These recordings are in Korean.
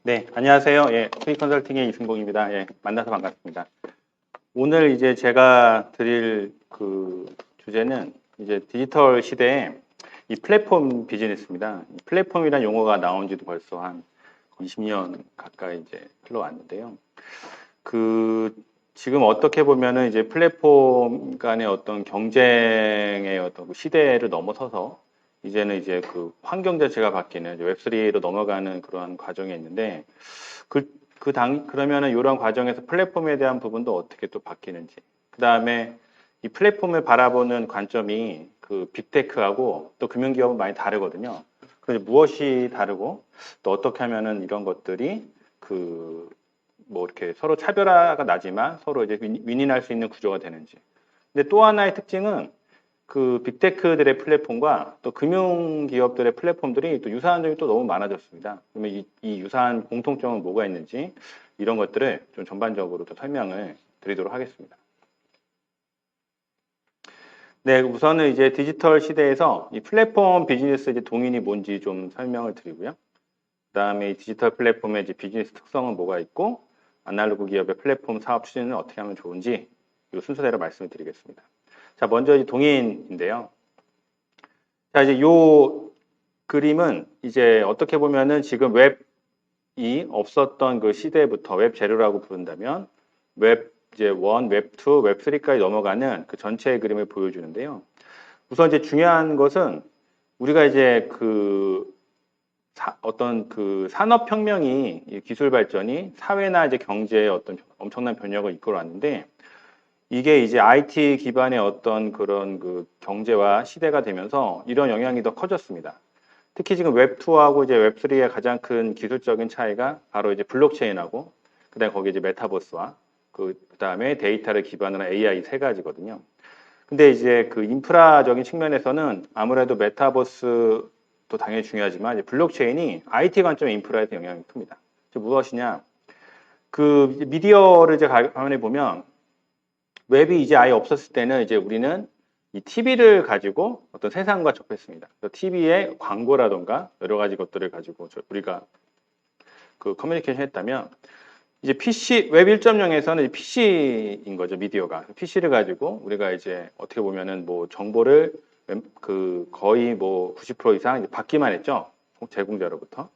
네, 안녕하세요. 예, 수익 컨설팅의 이승봉입니다. 예, 만나서 반갑습니다. 오늘 이제 제가 드릴 그 주제는 이제 디지털 시대에 이 플랫폼 비즈니스입니다. 이 플랫폼이라는 용어가 나온 지도 벌써 한 20년 가까이 이제 흘러왔는데요. 그 지금 어떻게 보면은 이제 플랫폼 간의 어떤 경쟁의 어떤 그 시대를 넘어서서 이제는 이제 그 환경 자체가 바뀌는 웹3로 넘어가는 그러한 과정에 있는데 그러면은 이런 과정에서 플랫폼에 대한 부분도 어떻게 또 바뀌는지. 그 다음에 이 플랫폼을 바라보는 관점이 그 빅테크하고 또 금융기업은 많이 다르거든요. 그래서 무엇이 다르고 또 어떻게 하면은 이런 것들이 그 뭐 이렇게 서로 차별화가 나지만 서로 이제 윈윈할 수 있는 구조가 되는지. 근데 또 하나의 특징은 그 빅테크들의 플랫폼과 또 금융기업들의 플랫폼들이 또 유사한 점이 또 너무 많아졌습니다. 그러면 이 유사한 공통점은 뭐가 있는지 이런 것들을 좀 전반적으로 또 설명을 드리도록 하겠습니다. 네, 우선은 이제 디지털 시대에서 이 플랫폼 비즈니스 이제 동인이 뭔지 좀 설명을 드리고요. 그다음에 이 디지털 플랫폼의 이제 비즈니스 특성은 뭐가 있고 아날로그 기업의 플랫폼 사업 추진은 어떻게 하면 좋은지 이 순서대로 말씀을 드리겠습니다. 자, 먼저 이 동인인데요. 자, 이제 요 그림은 이제 어떻게 보면은 지금 웹이 없었던 그 시대부터 웹 제로라고 부른다면 웹 이제 1, 웹 2, 웹 3까지 넘어가는 그 전체의 그림을 보여주는데요. 우선 이제 중요한 것은 우리가 이제 그 어떤 그 산업혁명이 기술 발전이 사회나 이제 경제에 어떤 엄청난 변혁을 이끌어왔는데 이게 이제 IT 기반의 어떤 그런 그 경제와 시대가 되면서 이런 영향이 더 커졌습니다. 특히 지금 웹2하고 이제 웹3의 가장 큰 기술적인 차이가 바로 이제 블록체인하고 그다음에 거기 이제 메타버스와 그다음에 데이터를 기반으로 한 AI 세 가지거든요. 근데 이제 그 인프라적인 측면에서는 아무래도 메타버스도 당연히 중요하지만 이제 블록체인이 IT 관점의 인프라에서 영향이 큽니다. 무엇이냐? 그 미디어를 이제 가만히 보면 웹이 이제 아예 없었을 때는 이제 우리는 이 TV를 가지고 어떤 세상과 접했습니다. TV에 광고라던가 여러 가지 것들을 가지고 우리가 그 커뮤니케이션 했다면 이제 PC 웹 1.0에서는 PC인 거죠, 미디어가. PC를 가지고 우리가 이제 어떻게 보면은 뭐 정보를 그 거의 뭐 90% 이상 받기만 했죠. 제공자로부터.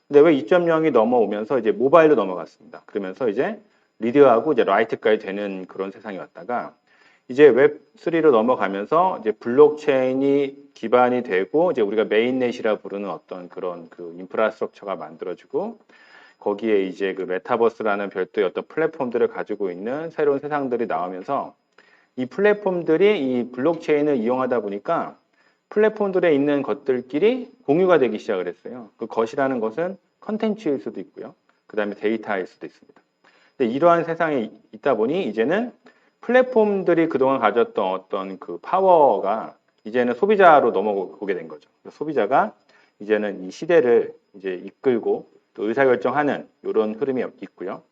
근데 왜 2.0이 넘어오면서 이제 모바일로 넘어갔습니다. 그러면서 이제 리드하고 이제 라이트까지 되는 그런 세상이 왔다가 이제 웹3로 넘어가면서 이제 블록체인이 기반이 되고 이제 우리가 메인넷이라 부르는 어떤 그런 그 인프라스트럭처가 만들어지고 거기에 이제 그 메타버스라는 별도의 어떤 플랫폼들을 가지고 있는 새로운 세상들이 나오면서 이 플랫폼들이 이 블록체인을 이용하다 보니까 플랫폼들에 있는 것들끼리 공유가 되기 시작을 했어요. 그 것이라는 것은 컨텐츠일 수도 있고요. 그 다음에 데이터일 수도 있습니다. 근데 이러한 세상에 있다 보니 이제는 플랫폼들이 그동안 가졌던 어떤 그 파워가 이제는 소비자로 넘어오게 된 거죠. 소비자가 이제는 이 시대를 이제 이끌고 또 의사결정하는 이런 흐름이 있고요.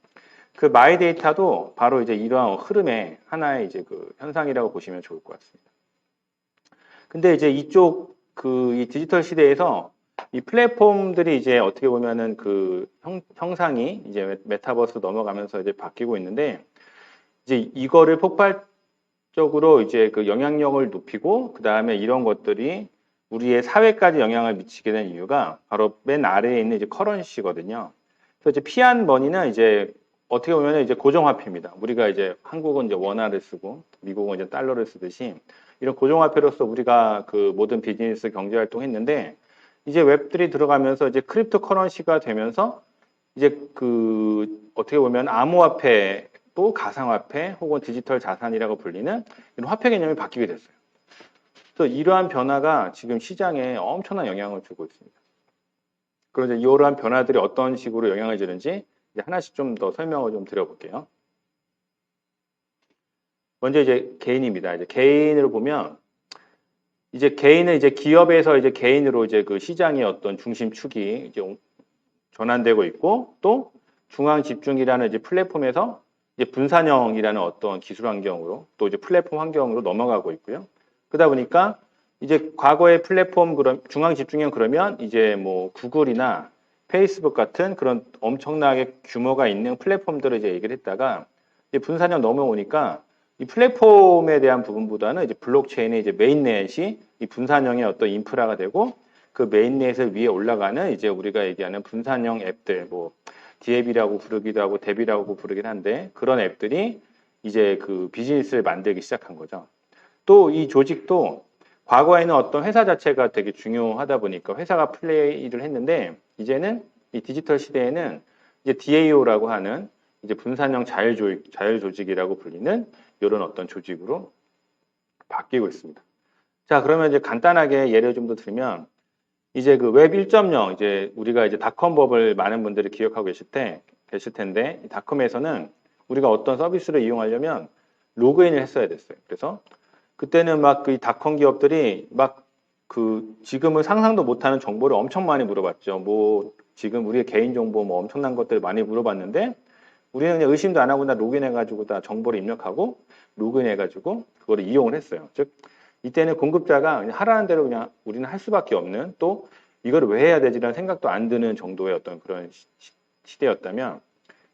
그 마이데이터도 바로 이제 이러한 흐름의 하나의 이제 그 현상이라고 보시면 좋을 것 같습니다. 근데 이제 이쪽 그 이 디지털 시대에서 이 플랫폼들이 이제 어떻게 보면은 그 형상이 이제 메타버스 넘어가면서 이제 바뀌고 있는데 이제 이거를 폭발적으로 이제 그 영향력을 높이고 그 다음에 이런 것들이 우리의 사회까지 영향을 미치게 된 이유가 바로 맨 아래에 있는 이제 커런시거든요. 그래서 이제 피안 머니는 이제 어떻게 보면 이제 고정화폐입니다. 우리가 이제 한국은 이제 원화를 쓰고 미국은 이제 달러를 쓰듯이 이런 고정화폐로서 우리가 그 모든 비즈니스 경제 활동했는데 이제 웹3 들어가면서 이제 크립토 커런시가 되면서 이제 그 어떻게 보면 암호화폐 또 가상화폐 혹은 디지털 자산이라고 불리는 이런 화폐 개념이 바뀌게 됐어요. 그래서 이러한 변화가 지금 시장에 엄청난 영향을 주고 있습니다. 그럼 이제 이러한 변화들이 어떤 식으로 영향을 주는지 이제 하나씩 좀 더 설명을 좀 드려볼게요. 먼저 이제 개인입니다. 이제 개인으로 보면 이제 개인은 이제 기업에서 이제 개인으로 이제 그 시장의 어떤 중심축이 이제 전환되고 있고 또 중앙 집중이라는 이제 플랫폼에서 이제 분산형이라는 어떤 기술 환경으로 또 이제 플랫폼 환경으로 넘어가고 있고요. 그러다 보니까 이제 과거의 플랫폼 그럼 중앙 집중형 그러면 이제 뭐 구글이나 페이스북 같은 그런 엄청나게 규모가 있는 플랫폼들을 이제 얘기를 했다가 이제 분산형 넘어오니까 이 플랫폼에 대한 부분보다는 이제 블록체인의 이제 메인넷이 이 분산형의 어떤 인프라가 되고 그 메인넷을 위에 올라가는 이제 우리가 얘기하는 분산형 앱들, 뭐 디앱이라고 부르기도 하고 뎁이라고 부르긴 한데 그런 앱들이 이제 그 비즈니스를 만들기 시작한 거죠. 또 이 조직도 과거에는 어떤 회사 자체가 되게 중요하다 보니까 회사가 플레이를 했는데 이제는 이 디지털 시대에는 이제 DAO라고 하는 이제 분산형 자율 조직이라고 불리는 이런 어떤 조직으로 바뀌고 있습니다. 자, 그러면 이제 간단하게 예를 좀 더 들면 이제 그 웹 1.0 이제 우리가 이제 닷컴법을 많은 분들이 기억하고 계실 텐데 이 닷컴에서는 우리가 어떤 서비스를 이용하려면 로그인을 했어야 됐어요. 그래서 그때는 막 그 닷컴 기업들이 막 그 지금은 상상도 못하는 정보를 엄청 많이 물어봤죠. 뭐 지금 우리의 개인 정보 뭐 엄청난 것들 많이 물어봤는데 우리는 그냥 의심도 안 하고 다 로그인해가지고 다 정보를 입력하고 로그인해가지고 그거를 이용을 했어요. 즉 이때는 공급자가 그냥 하라는 대로 그냥 우리는 할 수밖에 없는 또 이거를 왜 해야 되지라는 생각도 안 드는 정도의 어떤 그런 시대였다면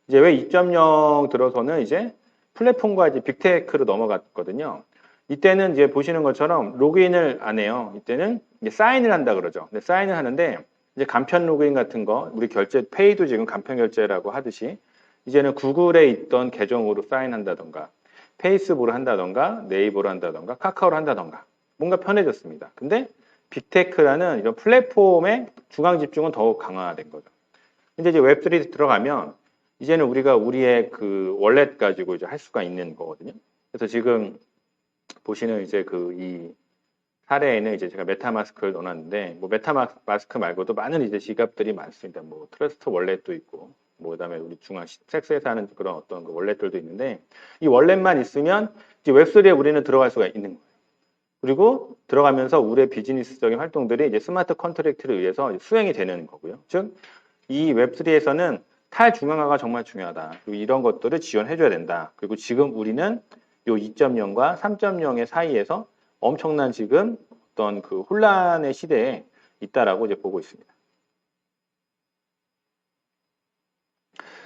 이제 왜 2.0 들어서는 이제 플랫폼과 이제 빅테크로 넘어갔거든요. 이때는 이제 보시는 것처럼 로그인을 안 해요. 이때는 이제 사인을 한다 그러죠. 근데 사인을 하는데 이제 간편 로그인 같은 거 우리 결제 페이도 지금 간편 결제라고 하듯이 이제는 구글에 있던 계정으로 사인한다던가 페이스북으로 한다던가 네이버로 한다던가 카카오로 한다던가 뭔가 편해졌습니다. 근데 빅테크라는 이런 플랫폼의 중앙 집중은 더욱 강화된 거죠. 근데 이제 웹3 들어가면 이제는 우리가 우리의 그 월렛 가지고 이제 할 수가 있는 거거든요. 그래서 지금 보시는 이제 그 이 사례에는 이제 제가 메타마스크를 넣어놨는데 뭐 메타마스크 말고도 많은 이제 지갑들이 많습니다. 뭐 트러스트 월렛도 있고 뭐 그다음에 우리 중앙 섹스에서 하는 그런 어떤 그 월렛들도 있는데 이 월렛만 있으면 이제 웹3에 우리는 들어갈 수가 있는 거예요. 그리고 들어가면서 우리의 비즈니스적인 활동들이 이제 스마트 컨트랙트를 의해서 수행이 되는 거고요. 즉 이 웹3에서는 탈중앙화가 정말 중요하다. 그리고 이런 것들을 지원해줘야 된다. 그리고 지금 우리는 요 2.0과 3.0의 사이에서 엄청난 지금 어떤 그 혼란의 시대에 있다라고 이제 보고 있습니다.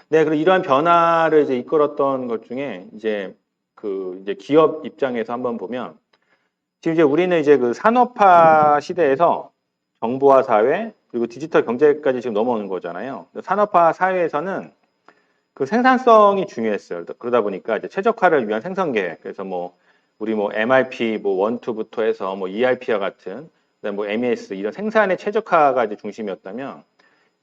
네, 그리고 이러한 변화를 이제 이끌었던 것 중에 이제 그 이제 기업 입장에서 한번 보면 지금 이제 우리는 이제 그 산업화 시대에서 정보화 사회 그리고 디지털 경제까지 지금 넘어오는 거잖아요. 산업화 사회에서는 그 생산성이 중요했어요. 그러다 보니까 이제 최적화를 위한 생산 계획. 그래서 뭐 우리 뭐 MRP 뭐 1, 2부터 해서 뭐 ERP와 같은 그다음 뭐 MES 이런 생산의 최적화가 이제 중심이었다면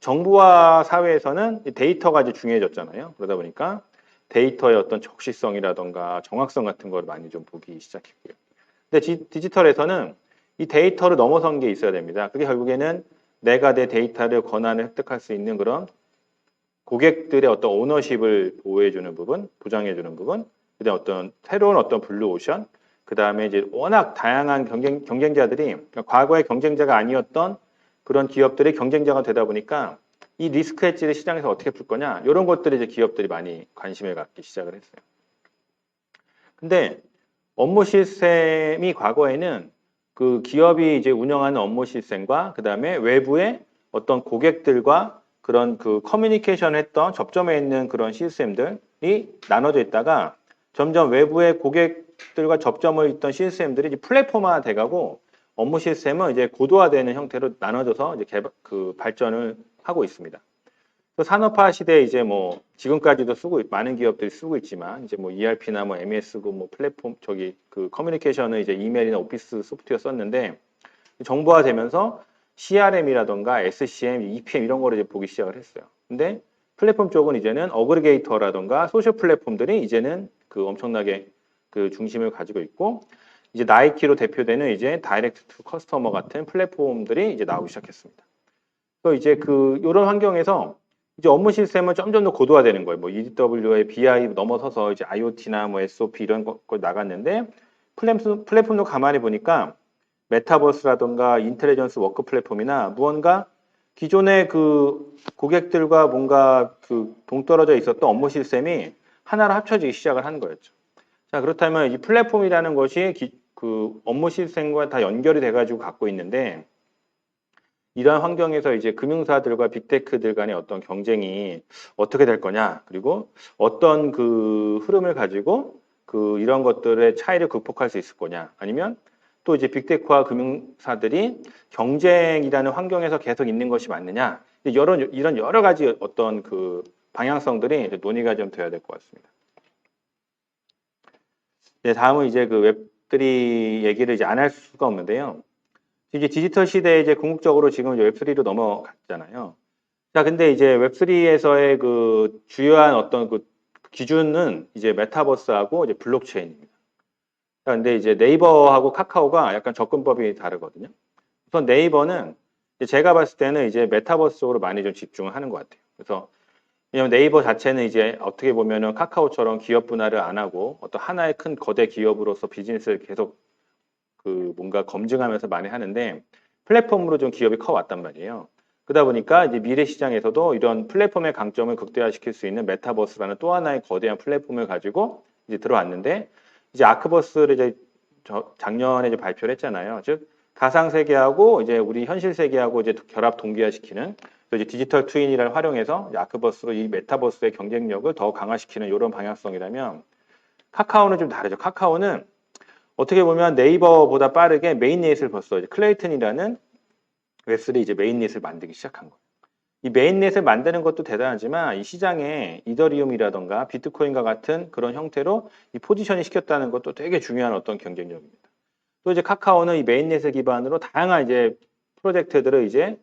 정보화 사회에서는 데이터가 이제 중요해졌잖아요. 그러다 보니까 데이터의 어떤 적시성이라던가 정확성 같은 걸 많이 좀 보기 시작했고요. 근데 디지털에서는 이 데이터를 넘어선 게 있어야 됩니다. 그게 결국에는 내가 내 데이터를 권한을 획득할 수 있는 그런 고객들의 어떤 오너십을 보호해주는 부분, 보장해주는 부분, 그다음 어떤 새로운 어떤 블루오션, 그 다음에 이제 워낙 다양한 경쟁자들이 그러니까 과거의 경쟁자가 아니었던 그런 기업들이 경쟁자가 되다 보니까 이 리스크 헤지를 시장에서 어떻게 풀 거냐 이런 것들이 이제 기업들이 많이 관심을 갖기 시작을 했어요. 근데 업무 시스템이 과거에는 그 기업이 이제 운영하는 업무 시스템과 그 다음에 외부의 어떤 고객들과 그런 그 커뮤니케이션 했던 접점에 있는 그런 시스템들이 나눠져 있다가 점점 외부의 고객들과 접점을 있던 시스템들이 이제 플랫폼화 돼가고 업무 시스템은 이제 고도화되는 형태로 나눠져서 이제 발전을 하고 있습니다. 산업화 시대에 이제 뭐 지금까지도 많은 기업들이 쓰고 있지만 이제 뭐 ERP나 뭐 MES고 뭐 플랫폼 그 커뮤니케이션은 이제 이메일이나 오피스 소프트웨어 썼는데 정보화되면서 CRM이라던가 SCM, EPM 이런 거를 이제 보기 시작을 했어요. 근데 플랫폼 쪽은 이제는 어그리게이터라던가 소셜 플랫폼들이 이제는 그 엄청나게 그 중심을 가지고 있고 이제 나이키로 대표되는 이제 다이렉트 투 커스터머 같은 플랫폼들이 이제 나오기 시작했습니다. 그래서 이제 그 이런 환경에서 이제 업무 시스템은 점점 더 고도화되는 거예요. 뭐 EDW의 BI 넘어서서 이제 IoT나 뭐 SOP 이런 거 나갔는데 플랫폼도 가만히 보니까 메타버스라던가 인텔리전스 워크 플랫폼이나 무언가 기존의 그 고객들과 뭔가 그 동떨어져 있었던 업무 시스템이 하나로 합쳐지기 시작을 한 거였죠. 자, 그렇다면 이 플랫폼이라는 것이 그 업무 시스템과 다 연결이 돼가지고 갖고 있는데 이러한 환경에서 이제 금융사들과 빅테크들 간의 어떤 경쟁이 어떻게 될 거냐, 그리고 어떤 그 흐름을 가지고 그 이런 것들의 차이를 극복할 수 있을 거냐, 아니면 또 이제 빅테크와 금융사들이 경쟁이라는 환경에서 계속 있는 것이 맞느냐, 이런 여러 가지 어떤 그 방향성들이 이제 논의가 좀 돼야 될 것 같습니다. 네, 다음은 이제 그 웹3 얘기를 이제 안 할 수가 없는데요. 이제 디지털 시대에 이제 궁극적으로 지금 웹3로 넘어갔잖아요. 자, 근데 이제 웹3에서의 그 주요한 어떤 그 기준은 이제 메타버스하고 이제 블록체인입니다. 자, 근데 이제 네이버하고 카카오가 약간 접근법이 다르거든요. 우선 네이버는 이제 제가 봤을 때는 이제 메타버스 쪽으로 많이 좀 집중을 하는 것 같아요. 그래서 왜냐면 네이버 자체는 이제 어떻게 보면은 카카오처럼 기업 분할을 안 하고 어떤 하나의 큰 거대 기업으로서 비즈니스를 계속 그 뭔가 검증하면서 많이 하는데 플랫폼으로 좀 기업이 커왔단 말이에요. 그러다 보니까 이제 미래 시장에서도 이런 플랫폼의 강점을 극대화시킬 수 있는 메타버스라는 또 하나의 거대한 플랫폼을 가지고 이제 들어왔는데 이제 아크버스를 이제 작년에 이제 발표를 했잖아요. 즉 가상 세계하고 이제 우리 현실 세계하고 이제 결합 동기화시키는 이제 디지털 트윈이를 활용해서 이제 아크버스로 이 메타버스의 경쟁력을 더 강화시키는 이런 방향성이라면 카카오는 좀 다르죠. 카카오는 어떻게 보면 네이버보다 빠르게 메인넷을 벌써 이제 클레이튼이라는 웹3 이제 메인넷을 만들기 시작한 거예요. 이 메인넷을 만드는 것도 대단하지만 이 시장에 이더리움이라던가 비트코인과 같은 그런 형태로 이 포지션이 시켰다는 것도 되게 중요한 어떤 경쟁력입니다. 또 이제 카카오는 이 메인넷을 기반으로 다양한 이제 프로젝트들을 이제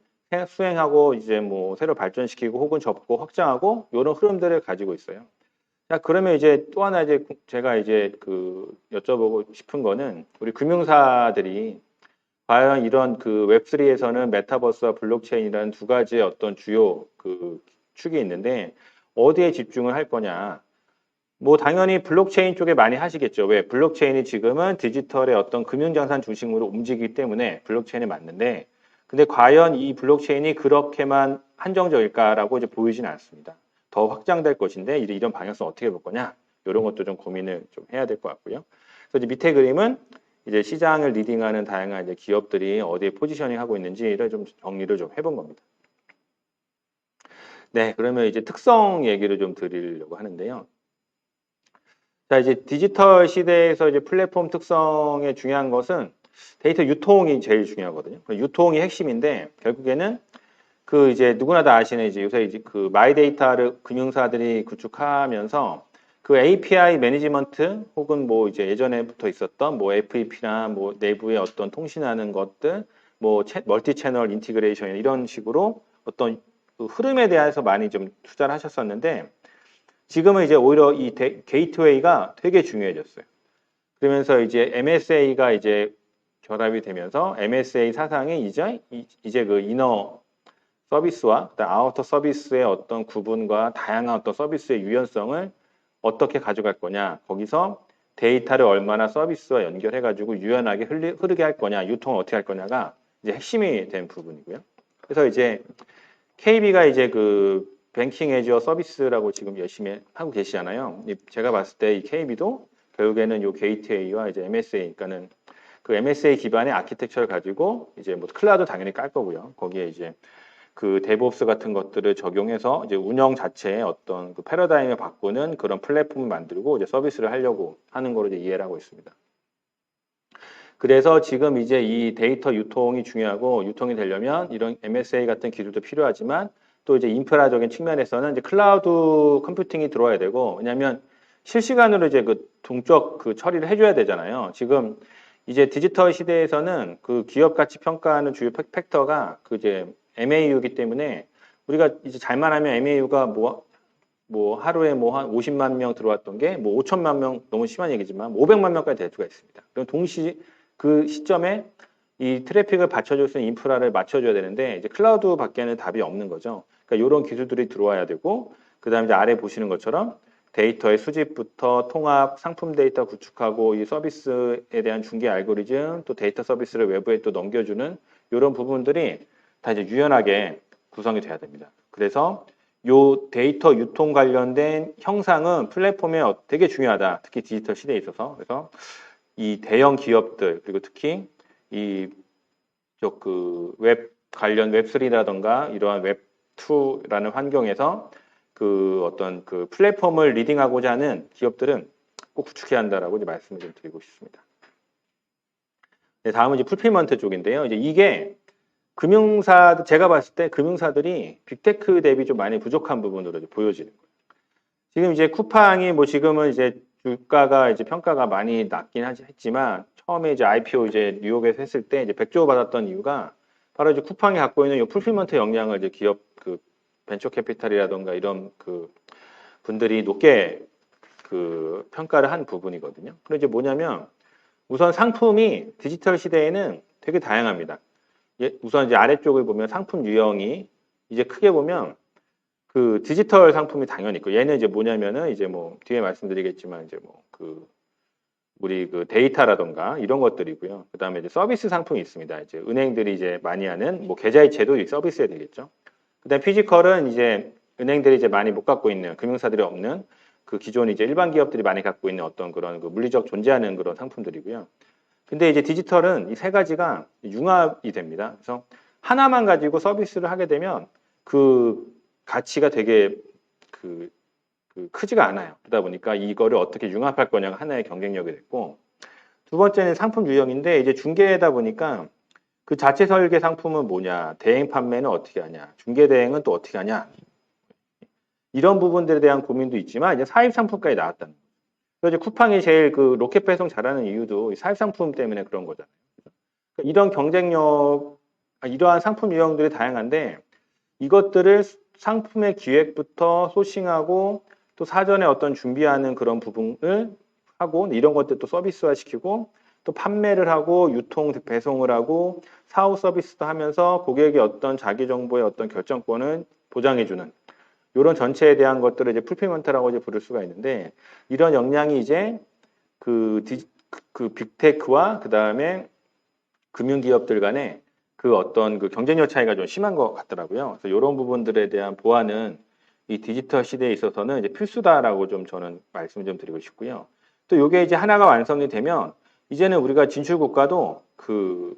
수행하고 이제 뭐 새로 발전시키고 혹은 접고 확장하고 이런 흐름들을 가지고 있어요. 자, 그러면 이제 또 하나 이제 제가 이제 그 여쭤보고 싶은 거는 우리 금융사들이 과연 이런 그 웹3에서는 메타버스와 블록체인이라는 두 가지의 어떤 주요 그 축이 있는데 어디에 집중을 할 거냐. 뭐 당연히 블록체인 쪽에 많이 하시겠죠. 왜? 블록체인이 지금은 디지털의 어떤 금융자산 중심으로 움직이기 때문에 블록체인이 맞는데 근데 과연 이 블록체인이 그렇게만 한정적일까라고 이제 보이지는 않습니다. 더 확장될 것인데 이런 방향성 어떻게 볼 거냐 이런 것도 좀 고민을 좀 해야 될 것 같고요. 그래서 이제 밑에 그림은 이제 시장을 리딩하는 다양한 이제 기업들이 어디에 포지셔닝 하고 있는지를 좀 정리를 좀 해본 겁니다. 네, 그러면 이제 특성 얘기를 좀 드리려고 하는데요. 자, 이제 디지털 시대에서 이제 플랫폼 특성의 중요한 것은 데이터 유통이 제일 중요하거든요. 유통이 핵심인데 결국에는 그 이제 누구나 다 아시는 이제 요새 이제 그 마이데이터를 금융사들이 구축하면서 그 API 매니지먼트 혹은 뭐 이제 예전에부터 있었던 뭐 FEP나 뭐 내부의 어떤 통신하는 것들 뭐 멀티 채널 인티그레이션 이런 식으로 어떤 그 흐름에 대해서 많이 좀 투자를 하셨었는데 지금은 이제 오히려 이 게이트웨이가 되게 중요해졌어요. 그러면서 이제 MSA가 이제 결합이 되면서 MSA 사상이 이제 그 이너 서비스와 그다음 아우터 서비스의 어떤 구분과 다양한 어떤 서비스의 유연성을 어떻게 가져갈 거냐. 거기서 데이터를 얼마나 서비스와 연결해가지고 유연하게 흐르게 할 거냐, 유통을 어떻게 할 거냐가 이제 핵심이 된 부분이고요. 그래서 이제 KB가 이제 그 뱅킹 애저 서비스라고 지금 열심히 하고 계시잖아요. 제가 봤을 때 이 KB도 결국에는 요 게이트웨이와 이제 MSA, 그러니까는 그 MSA 기반의 아키텍처를 가지고 이제 뭐 클라우드 당연히 깔 거고요. 거기에 이제 그 데브옵스 같은 것들을 적용해서 이제 운영 자체의 어떤 그 패러다임을 바꾸는 그런 플랫폼을 만들고 이제 서비스를 하려고 하는 거로 이제 이해를 하고 있습니다. 그래서 지금 이제 이 데이터 유통이 중요하고 유통이 되려면 이런 MSA 같은 기술도 필요하지만 또 이제 인프라적인 측면에서는 이제 클라우드 컴퓨팅이 들어와야 되고 왜냐하면 실시간으로 이제 그 동적 그 처리를 해줘야 되잖아요. 지금 이제 디지털 시대에서는 그 기업 가치 평가하는 주요 팩터가 그 이제 MAU이기 때문에 우리가 이제 잘만 하면 MAU가 뭐 하루에 뭐 한 50만 명 들어왔던 게 뭐 5천만 명 너무 심한 얘기지만 500만 명까지 될 수가 있습니다. 그럼 동시 그 시점에 이 트래픽을 받쳐줄 수 있는 인프라를 맞춰줘야 되는데 이제 클라우드 밖에는 답이 없는 거죠. 그러니까 이런 기술들이 들어와야 되고 그다음에 이제 아래 보시는 것처럼 데이터의 수집부터 통합, 상품 데이터 구축하고 이 서비스에 대한 중개 알고리즘 또 데이터 서비스를 외부에 또 넘겨주는 이런 부분들이 다 이제 유연하게 구성이 돼야 됩니다. 그래서 요 데이터 유통 관련된 형상은 플랫폼에 되게 중요하다. 특히 디지털 시대에 있어서. 그래서 이 대형 기업들 그리고 특히 이 웹 관련 웹3라던가 이러한 웹2라는 환경에서 그 어떤 그 플랫폼을 리딩하고자 하는 기업들은 꼭 구축해야 한다라고 이제 말씀을 좀 드리고 싶습니다. 네, 다음은 이제 풀필먼트 쪽인데요. 이제 이게 금융사, 제가 봤을 때 금융사들이 빅테크 대비 좀 많이 부족한 부분으로 이제 보여지는 거예요. 지금 이제 쿠팡이 뭐 지금은 이제 주가가 이제 평가가 많이 낮긴 했지만 처음에 이제 IPO 이제 뉴욕에서 했을 때 이제 100조 받았던 이유가 바로 이제 쿠팡이 갖고 있는 이 풀필먼트 역량을 이제 기업 그 벤처 캐피탈이라던가 이런 그 분들이 높게 그 평가를 한 부분이거든요. 그리고 이제 뭐냐면 우선 상품이 디지털 시대에는 되게 다양합니다. 우선 이제 아래쪽을 보면 상품 유형이 이제 크게 보면 그 디지털 상품이 당연히 있고 얘는 이제 뭐냐면은 이제 뭐 뒤에 말씀드리겠지만 이제 뭐 그 우리 그 데이터라던가 이런 것들이고요. 그다음에 이제 서비스 상품이 있습니다. 이제 은행들이 이제 많이 하는 뭐 계좌이체도 서비스에 되겠죠. 그다음에 피지컬은 이제 은행들이 이제 많이 못 갖고 있는 금융사들이 없는 그 기존 이제 일반 기업들이 많이 갖고 있는 어떤 그런 그 물리적 존재하는 그런 상품들이고요. 근데 이제 디지털은 이 세 가지가 융합이 됩니다. 그래서 하나만 가지고 서비스를 하게 되면 그 가치가 되게 그 크지가 않아요. 그러다 보니까 이거를 어떻게 융합할 거냐가 하나의 경쟁력이 됐고, 두 번째는 상품 유형인데 이제 중개다 보니까 그 자체 설계 상품은 뭐냐, 대행 판매는 어떻게 하냐, 중개 대행은 또 어떻게 하냐, 이런 부분들에 대한 고민도 있지만 이제 사입 상품까지 나왔다는 거예요. 그래서 이제 쿠팡이 제일 그 로켓 배송 잘하는 이유도 사입 상품 때문에 그런 거잖아요. 그러니까 이런 경쟁력, 이러한 상품 유형들이 다양한데 이것들을 상품의 기획부터 소싱하고 또 사전에 어떤 준비하는 그런 부분을 하고 이런 것들 또 서비스화 시키고 또 판매를 하고 유통 배송을 하고 사후 서비스도 하면서 고객의 어떤 자기 정보의 어떤 결정권을 보장해주는 이런 전체에 대한 것들을 이제 풀필먼트라고 이제 부를 수가 있는데 이런 역량이 이제 그 빅테크와 그 다음에 금융기업들 간에 그 어떤 그 경쟁력 차이가 좀 심한 것 같더라고요. 그래서 이런 부분들에 대한 보완은 이 디지털 시대에 있어서는 이제 필수다라고 좀 저는 말씀을 좀 드리고 싶고요. 또 이게 이제 하나가 완성이 되면 이제는 우리가 진출 국가도 그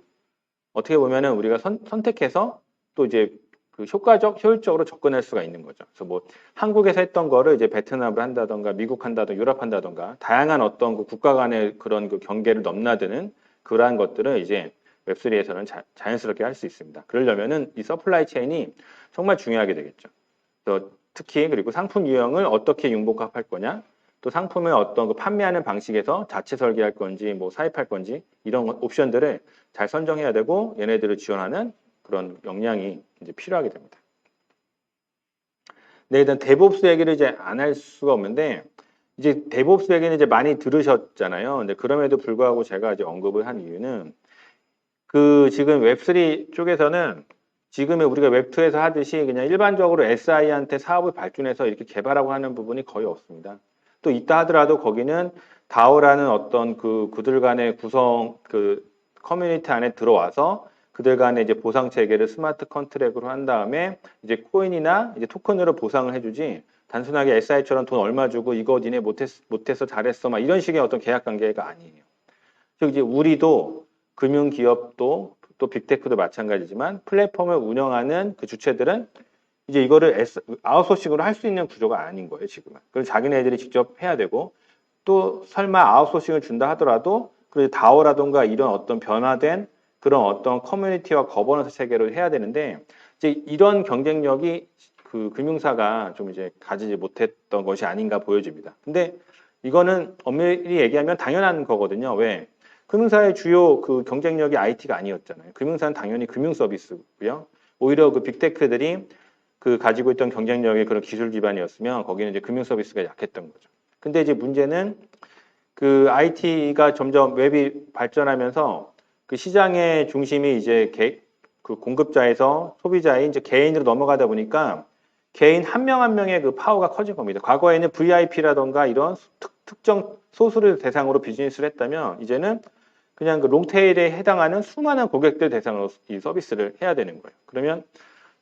어떻게 보면은 우리가 선택해서 또 이제 그 효율적으로 접근할 수가 있는 거죠. 그래서 뭐 한국에서 했던 거를 이제 베트남을 한다던가 미국 한다던가 유럽 한다던가 다양한 어떤 그 국가 간의 그런 그 경계를 넘나드는 그러한 것들을 이제 웹3에서는 자연스럽게 할 수 있습니다. 그러려면은 이 서플라이 체인이 정말 중요하게 되겠죠. 그래서 특히 그리고 상품 유형을 어떻게 융복합할 거냐, 또 상품을 어떤 그 판매하는 방식에서 자체 설계할 건지, 뭐 사입할 건지 이런 옵션들을 잘 선정해야 되고 얘네들을 지원하는 그런 역량이 이제 필요하게 됩니다. 네, 일단 데브옵스 얘기를 이제 안 할 수가 없는데 이제 데브옵스 얘기는 이제 많이 들으셨잖아요. 근데 그럼에도 불구하고 제가 이제 언급을 한 이유는 그 지금 웹3 쪽에서는 지금의 우리가 웹2에서 하듯이 그냥 일반적으로 SI한테 사업을 발주해서 이렇게 개발하고 하는 부분이 거의 없습니다. 또 있다 하더라도 거기는 DAO라는 어떤 그들 간의 구성 그 커뮤니티 안에 들어와서 그들 간의 이제 보상 체계를 스마트 컨트랙으로 한 다음에 이제 코인이나 이제 토큰으로 보상을 해주지 단순하게 SI처럼 돈 얼마 주고 이거 니네 못해서 잘했어 막 이런 식의 어떤 계약 관계가 아니에요. 즉 이제 우리도 금융기업도 또 빅테크도 마찬가지지만 플랫폼을 운영하는 그 주체들은 이제 이거를 아웃소싱으로 할 수 있는 구조가 아닌 거예요, 지금은. 그래서 자기네들이 직접 해야 되고 또 설마 아웃소싱을 준다 하더라도 그 다오라던가 이런 어떤 변화된 그런 어떤 커뮤니티와 거버넌스 체계로 해야 되는데 이제 이런 경쟁력이 그 금융사가 좀 이제 가지지 못했던 것이 아닌가 보여집니다. 근데 이거는 엄밀히 얘기하면 당연한 거거든요. 왜? 금융사의 주요 그 경쟁력이 IT가 아니었잖아요. 금융사는 당연히 금융 서비스고요. 오히려 그 빅테크들이 그 가지고 있던 경쟁력의 그런 기술 기반이었으면 거기는 이제 금융 서비스가 약했던 거죠. 근데 이제 문제는 그 IT가 점점 웹이 발전하면서 그 시장의 중심이 이제 그 공급자에서 소비자인 이제 개인으로 넘어가다 보니까 개인 한 명 한 명의 그 파워가 커진 겁니다. 과거에는 VIP라던가 이런 특정 소수를 대상으로 비즈니스를 했다면 이제는 그냥 그 롱테일에 해당하는 수많은 고객들 대상으로 이 서비스를 해야 되는 거예요. 그러면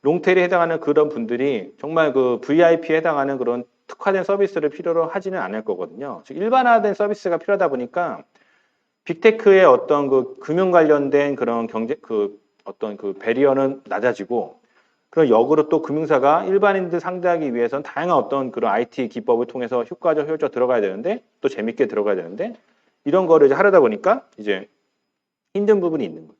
롱테일에 해당하는 그런 분들이 정말 그 VIP에 해당하는 그런 특화된 서비스를 필요로 하지는 않을 거거든요. 즉 일반화된 서비스가 필요하다 보니까 빅테크의 어떤 그 금융 관련된 그런 어떤 그 배리어는 낮아지고 그런 역으로 또 금융사가 일반인들 상대하기 위해서는 다양한 어떤 그런 IT 기법을 통해서 효율적 들어가야 되는데 또 재밌게 들어가야 되는데 이런 거를 이제 하려다 보니까 이제 힘든 부분이 있는 거죠.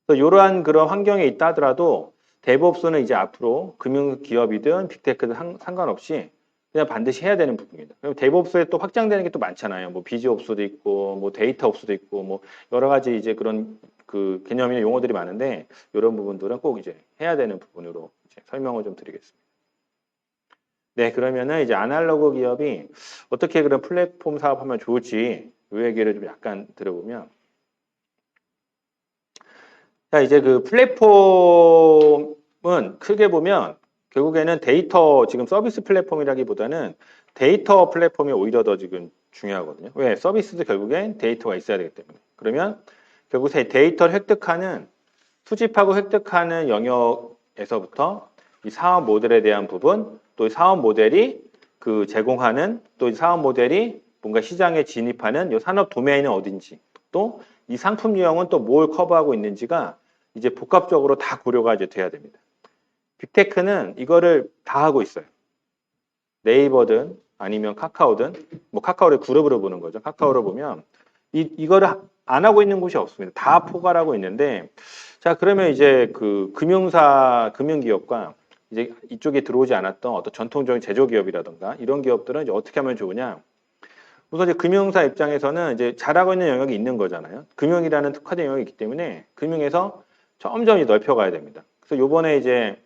그래서 이러한 그런 환경에 있다 하더라도 데브옵스는 이제 앞으로 금융기업이든 빅테크든 상관없이 그냥 반드시 해야 되는 부분입니다. 그럼 데브옵스에 또 확장되는 게 또 많잖아요. 뭐 비즈옵스도 있고, 뭐 데이터옵스도 있고, 뭐 여러 가지 이제 그런 그 개념이나 용어들이 많은데 이런 부분들은 꼭 이제 해야 되는 부분으로 이제 설명을 좀 드리겠습니다. 네, 그러면은 이제 아날로그 기업이 어떻게 그런 플랫폼 사업하면 좋을지 이 얘기를 좀 약간 들어보면 자, 이제 그 플랫폼은 크게 보면 결국에는 데이터 지금 서비스 플랫폼이라기보다는 데이터 플랫폼이 오히려 더 지금 중요하거든요. 왜? 서비스도 결국엔 데이터가 있어야 되기 때문에. 그러면 결국 데이터를 획득하는 수집하고 획득하는 영역에서부터 이 사업 모델에 대한 부분, 또 이 사업 모델이 그 제공하는 또 이 사업 모델이 뭔가 시장에 진입하는 이 산업 도메인은 어딘지, 또 이 상품 유형은 또 뭘 커버하고 있는지가 이제 복합적으로 다 고려가 이제 돼야 됩니다. 빅테크는 이거를 다 하고 있어요. 네이버든 아니면 카카오든 뭐 카카오를 그룹으로 보는 거죠. 카카오를 보면 이거를 안 하고 있는 곳이 없습니다. 다 포괄하고 있는데 자 그러면 이제 그 금융기업과 이제 이쪽에 들어오지 않았던 어떤 전통적인 제조기업이라든가 이런 기업들은 이제 어떻게 하면 좋으냐? 우선 이제 금융사 입장에서는 이제 잘하고 있는 영역이 있는 거잖아요. 금융이라는 특화된 영역이 있기 때문에 금융에서 점점 넓혀가야 됩니다. 그래서 요번에 이제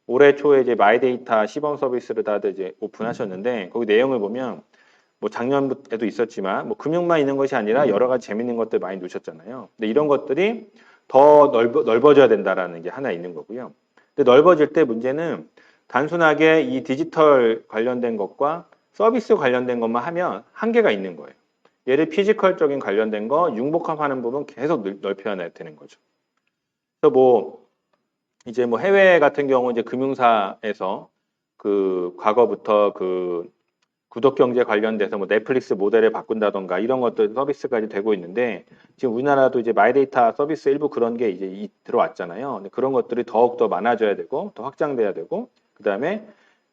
올해 초에 이제 마이데이터 시범 서비스를 다들 이제 오픈하셨는데 거기 내용을 보면 뭐 작년에도 있었지만 뭐 금융만 있는 것이 아니라 여러 가지 재밌는 것들 많이 놓으셨잖아요. 근데 이런 것들이 더 넓어져야 된다라는 게 하나 있는 거고요. 근데 넓어질 때 문제는 단순하게 이 디지털 관련된 것과 서비스 관련된 것만 하면 한계가 있는 거예요. 얘를 피지컬적인 관련된 거, 융복합하는 부분 계속 넓혀야 되는 거죠. 그래서 뭐 이제 뭐 해외 같은 경우 이제 금융사에서 그 과거부터 그 구독 경제 관련돼서 뭐 넷플릭스 모델을 바꾼다던가 이런 것들 서비스까지 되고 있는데 지금 우리나라도 이제 마이데이터 서비스 일부 그런 게 이제 들어왔잖아요. 근데 그런 것들이 더욱 더 많아져야 되고 더 확장돼야 되고 그다음에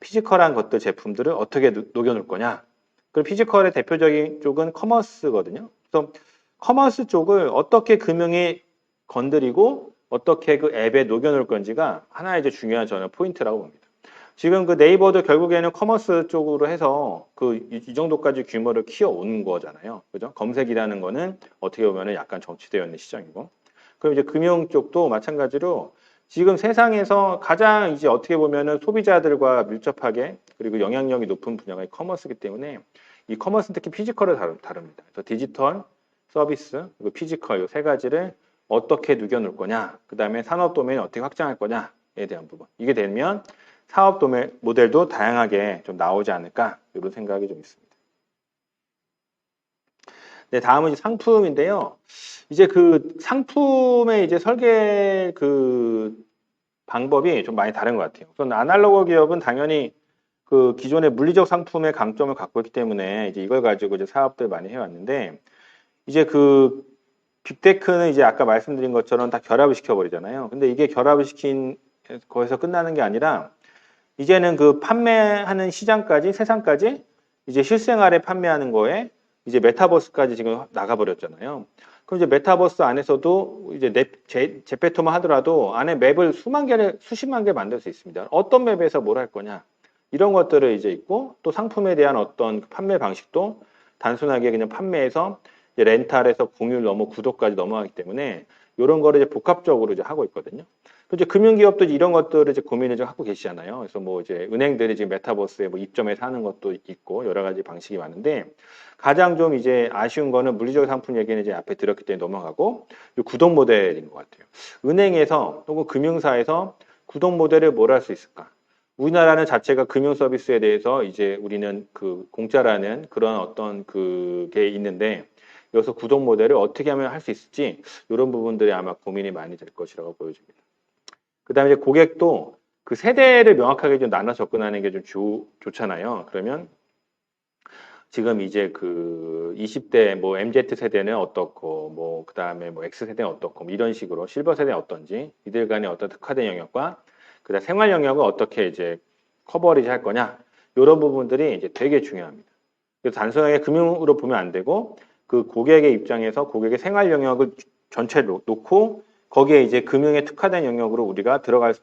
피지컬한 것들 제품들을 어떻게 녹여놓을 거냐. 그리고 피지컬의 대표적인 쪽은 커머스거든요. 그래서 커머스 쪽을 어떻게 금융이 건드리고 어떻게 그 앱에 녹여놓을 건지가 하나의 이제 중요한 저는 포인트라고 봅니다. 지금 그 네이버도 결국에는 커머스 쪽으로 해서 그 이 정도까지 규모를 키워온 거잖아요. 그죠? 검색이라는 거는 어떻게 보면은 약간 정치되어 있는 시장이고. 그럼 이제 금융 쪽도 마찬가지로 지금 세상에서 가장 이제 어떻게 보면은 소비자들과 밀접하게 그리고 영향력이 높은 분야가 이 커머스이기 때문에 이 커머스 특히 피지컬을 다룹니다. 그래서 디지털, 서비스, 그리고 피지컬 이 세 가지를 어떻게 누겨놓을 거냐, 그 다음에 산업 도메인을 어떻게 확장할 거냐에 대한 부분. 이게 되면 사업 도메인 모델도 다양하게 좀 나오지 않을까 이런 생각이 좀 있습니다. 네, 다음은 이제 상품인데요. 이제 그 상품의 이제 설계 그 방법이 좀 많이 다른 것 같아요. 우선 아날로그 기업은 당연히 그 기존의 물리적 상품의 강점을 갖고 있기 때문에 이제 이걸 가지고 이제 사업들 많이 해왔는데 이제 그 빅테크는 이제 아까 말씀드린 것처럼 다 결합을 시켜버리잖아요. 근데 이게 결합을 시킨 거에서 끝나는 게 아니라 이제는 그 판매하는 시장까지 세상까지 이제 실생활에 판매하는 거에 이제 메타버스까지 지금 나가버렸잖아요. 그럼 이제 메타버스 안에서도 이제 제페토만 하더라도 안에 맵을 수십만 개 만들 수 있습니다. 어떤 맵에서 뭘 할 거냐 이런 것들을 이제 있고 또 상품에 대한 어떤 판매 방식도 단순하게 그냥 판매해서 이제 렌탈에서 공유를 넘어 구독까지 넘어가기 때문에 이런 거를 이제 복합적으로 이제 하고 있거든요. 또 이제 금융기업도 이런 것들을 이제 고민을 좀 하고 계시잖아요. 그래서 뭐 이제 은행들이 지금 메타버스에 뭐 입점해서 하는 것도 있고 여러 가지 방식이 많은데 가장 좀 이제 아쉬운 거는 물리적 상품 얘기는 이제 앞에 들었기 때문에 넘어가고 이 구독 모델인 것 같아요. 은행에서 혹은 금융사에서 구독 모델을 뭘 할 수 있을까? 우리나라는 자체가 금융 서비스에 대해서 이제 우리는 그 공짜라는 그런 어떤 그게 있는데 여기서 구독 모델을 어떻게 하면 할 수 있을지 이런 부분들이 아마 고민이 많이 될 것이라고 보여집니다. 그 다음에 이제 고객도 그 세대를 명확하게 좀 나눠 접근하는 게 좀 좋잖아요. 그러면 지금 이제 그 20대 뭐 MZ 세대는 어떻고 뭐 그다음에 뭐 X 세대는 어떻고 뭐 이런 식으로 실버 세대는 어떤지 이들 간의 어떤 특화된 영역과 그다음 생활 영역을 어떻게 이제 커버리지 할 거냐 이런 부분들이 이제 되게 중요합니다. 그래서 단순하게 금융으로 보면 안 되고 그 고객의 입장에서 고객의 생활 영역을 전체로 놓고 거기에 이제 금융에 특화된 영역으로 우리가 들어갈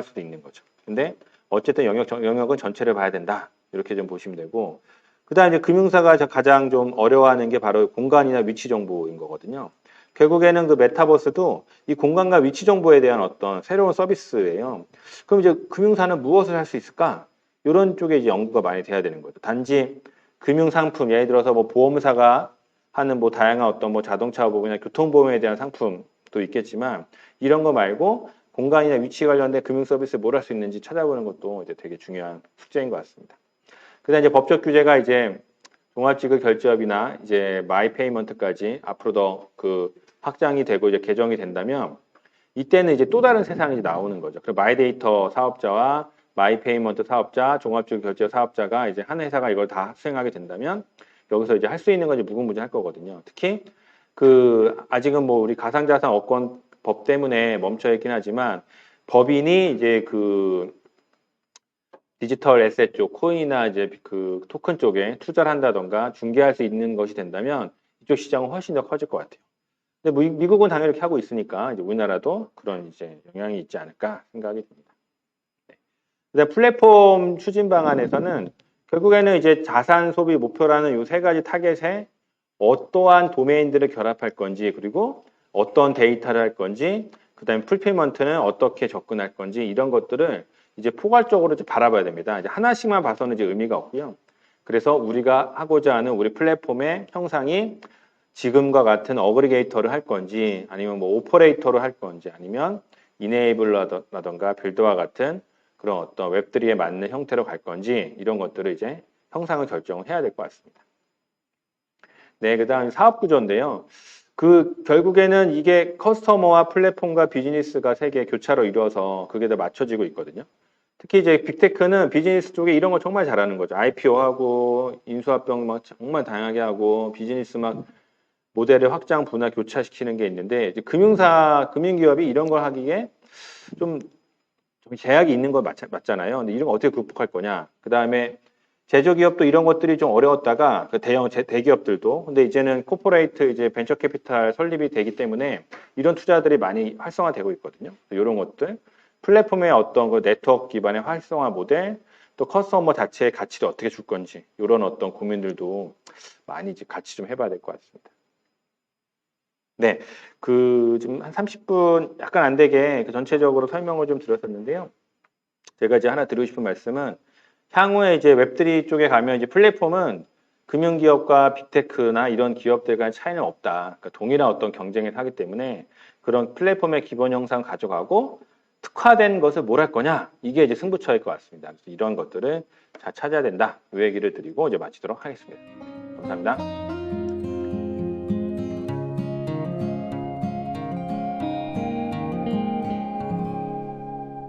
수도 있는 거죠. 근데 어쨌든 영역은 전체를 봐야 된다. 이렇게 좀 보시면 되고 그다음 이제 금융사가 가장 좀 어려워하는 게 바로 공간이나 위치 정보인 거거든요. 결국에는 그 메타버스도 이 공간과 위치 정보에 대한 어떤 새로운 서비스예요. 그럼 이제 금융사는 무엇을 할 수 있을까? 이런 쪽에 이제 연구가 많이 돼야 되는 거죠. 단지 금융상품, 예를 들어서 뭐 보험사가 하는 뭐 다양한 어떤 뭐 자동차 보험이나 교통보험에 대한 상품도 있겠지만 이런 거 말고 공간이나 위치 관련된 금융 서비스 뭘 할 수 있는지 찾아보는 것도 이제 되게 중요한 숙제인 것 같습니다. 그다음 이제 법적 규제가 이제 종합지급 결제업이나 이제 마이페이먼트까지 앞으로 더 그 확장이 되고 이제 개정이 된다면 이때는 이제 또 다른 세상이 이제 나오는 거죠. 그 마이데이터 사업자와 마이페이먼트 사업자, 종합지급 결제 사업자가 이제 한 회사가 이걸 다 수행하게 된다면 여기서 이제 할 수 있는 건 무궁무진할 거거든요. 특히 그 아직은 뭐 우리 가상자산업권 법 때문에 멈춰 있긴 하지만 법인이 이제 그 디지털 에셋 쪽, 코인이나 이제 그 토큰 쪽에 투자를 한다던가 중개할 수 있는 것이 된다면 이쪽 시장은 훨씬 더 커질 것 같아요. 근데 미국은 당연히 이렇게 하고 있으니까 이제 우리나라도 그런 이제 영향이 있지 않을까 생각이 듭니다. 네. 그다음 플랫폼 추진 방안에서는 결국에는 이제 자산 소비 목표라는 이 세 가지 타겟에 어떠한 도메인들을 결합할 건지 그리고 어떤 데이터를 할 건지 그다음에 풀필먼트는 어떻게 접근할 건지 이런 것들을 이제 포괄적으로 이제 바라봐야 됩니다. 이제 하나씩만 봐서는 이제 의미가 없고요. 그래서 우리가 하고자 하는 우리 플랫폼의 형상이 지금과 같은 어그리게이터를 할 건지 아니면 뭐 오퍼레이터를 할 건지 아니면 이네이블러라던가 빌드와 같은 그런 어떤 웹3에 맞는 형태로 갈 건지 이런 것들을 이제 형상을 결정을 해야 될 것 같습니다. 네, 그다음 사업 구조인데요. 그 결국에는 이게 커스터머와 플랫폼과 비즈니스가 세 개의 교차로 이루어서 그게 다 맞춰지고 있거든요. 특히 이제 빅테크는 비즈니스 쪽에 이런 거 정말 잘하는 거죠. IPO하고 인수합병 막 정말 다양하게 하고 비즈니스 막 모델을 확장, 분화, 교차시키는 게 있는데 이제 금융기업이 이런 걸 하기에 좀 제약이 있는 거 맞잖아요. 근데 이런 거 어떻게 극복할 거냐? 그 다음에 제조기업도 이런 것들이 좀 어려웠다가 그 대기업들도 근데 이제는 코퍼레이트 이제 벤처 캐피탈 설립이 되기 때문에 이런 투자들이 많이 활성화되고 있거든요. 이런 것들 플랫폼의 어떤 그 네트워크 기반의 활성화 모델 또 커스터머 자체의 가치를 어떻게 줄 건지 이런 어떤 고민들도 많이 이제 같이 좀 해봐야 될 것 같습니다. 네, 그 지금 한 30분 약간 안 되게 그 전체적으로 설명을 좀 드렸었는데요. 제가 이제 하나 드리고 싶은 말씀은 향후에 이제 웹3 쪽에 가면 이제 플랫폼은 금융기업과 빅테크나 이런 기업들 간 차이는 없다. 그러니까 동일한 어떤 경쟁을 하기 때문에 그런 플랫폼의 기본 형상 가져가고 특화된 것을 뭘 할 거냐? 이게 이제 승부처일 것 같습니다. 그래서 이런 것들을 잘 찾아야 된다. 이 얘기를 드리고 이제 마치도록 하겠습니다. 감사합니다.